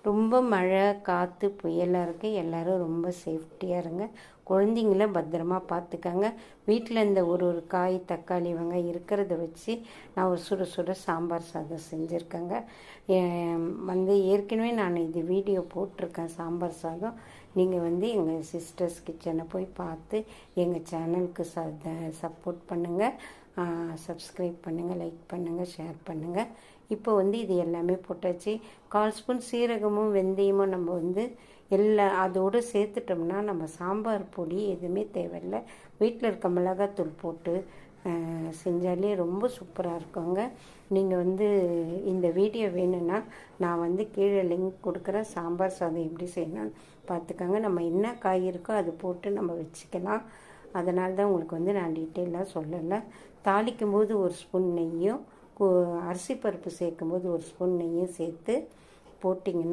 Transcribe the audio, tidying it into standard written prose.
ரொம்ப மழை காற்று புயலாக இருக்குது. எல்லோரும் ரொம்ப சேஃப்டியாக இருங்க. குழந்தைங்கள பத்திரமா பார்த்துக்கங்க. வீட்டில் இந்த ஒரு காய் தக்காளி வெங்காயம் இருக்கிறத வச்சு நான் ஒரு சுட சுட சாம்பார் சாதம் செஞ்சுருக்கேங்க. ஏற்கனவே நான் இது வீடியோ போட்டிருக்கேன் சாம்பார் சாதம். நீங்கள் எங்கள் சிஸ்டர்ஸ் கிச்சனை போய் பார்த்து எங்கள் சேனலுக்கு சப்போர்ட் பண்ணுங்கள், சப்ஸ்கிரைப் பண்ணுங்கள், லைக் பண்ணுங்கள், ஷேர் பண்ணுங்கள். இப்போ இது எல்லாமே போட்டாச்சு. 1/4 ஸ்பூன் சீரகமும் வெந்தயமும் நம்ம அதோடு சேர்த்துட்டோம்னா நம்ம சாம்பார் பொடி எதுவுமே தேவையில்லை. வீட்டில் இருக்க மிளகாத்தூள் போட்டு செஞ்சாலே ரொம்ப சூப்பராக இருக்குங்க. நீங்கள் இந்த வீடியோ வேணும்னா நான் கீழே லிங்க் கொடுக்குறேன். சாம்பார் சாதம் எப்படி செய்யணும்னு பார்த்துக்கோங்க. நம்ம என்ன காய் இருக்கோ அது போட்டு நம்ம வச்சுக்கலாம். அதனால தான் உங்களுக்கு நான் டீட்டெயிலாக சொல்லலை. தாளிக்கும் போது 1 ஸ்பூன் நெய்யும், அரிசி பருப்பு சேர்க்கும்போது 1 ஸ்பூன் நெய்யும் சேர்த்து போட்டிங்கன்னா